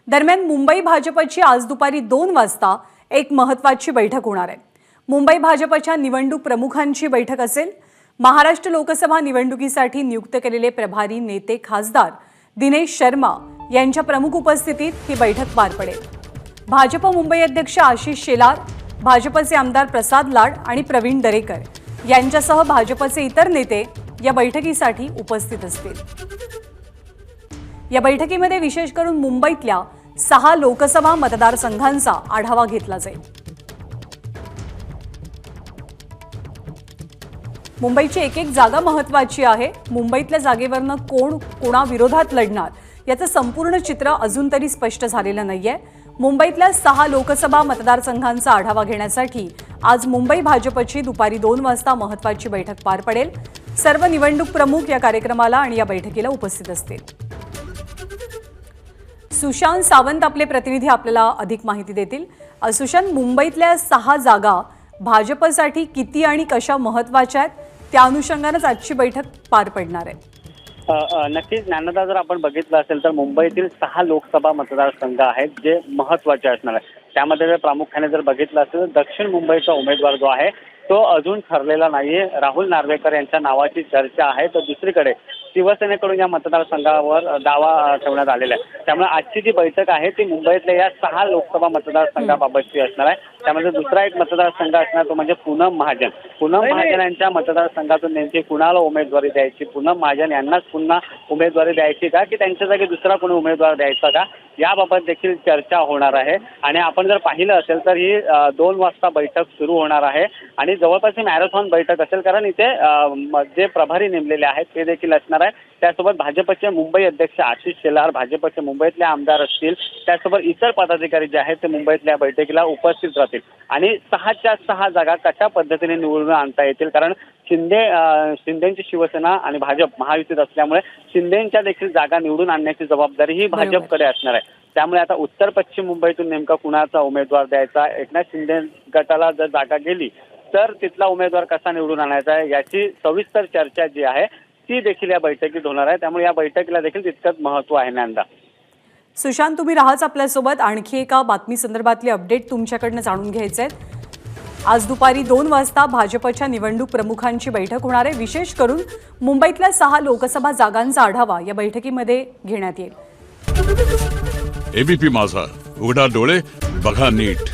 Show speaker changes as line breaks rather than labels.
दरम्यान मुंबई भाजपची आज दुपारी 2 वाजता एक महत्त्वाची बैठक होणार आहे। मुंबई भाजपच्या निवडणूक प्रमुखांची बैठक असेल। महाराष्ट्र लोकसभा निवडणुकीसाठी नियुक्त केलेले प्रभारी नेते खासदार दिनेश शर्मा यांच्या प्रमुख उपस्थितीत ही बैठक पार पडेल। भाजप मुंबई अध्यक्ष आशिष शेलार, भाजपचे आमदार प्रसाद लाड आणि प्रवीण दरेकर यांच्यासह भाजपचे इतर नेते या बैठकीसाठी उपस्थित असतील। या बैठकीमध्ये विशेष करून मुंबईतल्या 6 लोकसभा मतदारसंघांचा आढावा घेतला जाईल। मुंबईची एक जागा महत्त्वाची आहे। मुंबईतल्या जागेवरनं कोण कोणाविरोधात लढणार याचं संपूर्ण चित्र अजून तरी स्पष्ट झालेलं नाहीये। मुंबईतल्या 6 लोकसभा मतदारसंघांचा आढावा घेण्यासाठी आज मुंबई भाजपची दुपारी 2 वाजता महत्त्वाची बैठक पार पडेल। सर्व निवडणूक प्रमुख या कार्यक्रमाला आणि या बैठकीला उपस्थित असतील। सुशांत सावंत आपले प्रतिनिधी आपल्याला अधिक माहिती देतील। सुशांत, मुंबईतल्या 6 जागा भाजपसाठी किती आणि कशा महत्त्वाच्या आहेत, त्या अनुषंगानेच आजची बैठक पार पडणार आहे।
नक्कीच ज्ञानदा, जर आपण बघितलं असेल तर मुंबईतील 6 लोकसभा मतदारसंघ आहेत जे महत्त्वाचे असणार आहेत। त्यामध्ये जर प्रामुख्याने जर बघितलं असेल तर दक्षिण मुंबईचा उमेदवार जो आहे तो अजून ठरलेला नाहीये। राहुल नार्वेकर यांच्या नावाची चर्चा आहे, तर दुसरीकडे शिवसेनेकडून या मतदारसंघावर दावा ठेवण्यात आलेला आहे। त्यामुळे आजची जी बैठक आहे ती मुंबईतल्या या 6 लोकसभा मतदारसंघाबाबतची असणार आहे। त्यामध्ये दुसरा एक मतदारसंघ असणार तो म्हणजे पूनम महाजन। पूनम महाजन यांच्या मतदारसंघातून नेमकी कुणाला उमेदवारी द्यायची, पूनम महाजन यांनाच पुन्हा उमेदवारी द्यायची का की त्यांच्या जागी दुसरा कोणी उमेदवार द्यायचा का, याबाबत देखील चर्चा होणार आहे। आणि आपण जर पाहिलं असेल तर ही 2 वाजता बैठक सुरू होणार आहे आणि जवळपास ही मॅरेथॉन बैठक असेल, कारण इथे जे प्रभारी नेमलेले आहेत ते देखील असणार आहे। त्यासोबत भाजपचे मुंबई अध्यक्ष आशिष शेलार, भाजपचे मुंबईतले आमदार असतील, त्यासोबत इतर पदाधिकारी जे आहेत ते मुंबईतल्या बैठकीला उपस्थित राहतील। आणि 6च्या 6 जागा कशा पद्धतीने निवडून आणता येतील, कारण शिंदेची शिवसेना आणि भाजप महायुतीत असल्यामुळे शिंदेच्या देखील जागा निवडून आणण्याची जबाबदारी ही भाजपकडे असणार आहे। त्यामुळे आता उत्तर पश्चिम मुंबईतून नेमका कुणाचा उमेदवार द्यायचा, एकनाथ शिंदे गटाला जर जागा गेली तर तिथला उमेदवार कसा निवडून आणायचा आहे याची सविस्तर चर्चा जी आहे ती देखील या बैठकीत होणार आहे। त्यामुळे या बैठकीला देखील तितकंच महत्त्व आहे। नंदा,
सुशांत, तुम्ही राहाच आपल्यासोबत। आणखी एका बातमी संदर्भातली अपडेट तुमच्याकडनं जाणून घ्यायचे आहेत। आज दुपारी 2 वाजता भाजपच्या निवडणूक प्रमुखांची बैठक होणार आहे। विशेष करून मुंबईतल्या 6 लोकसभा जागांचा आढावा या बैठकीमध्ये घेण्यात येईल।
एबीपी माझा, उघडा डोळे बघा नीट।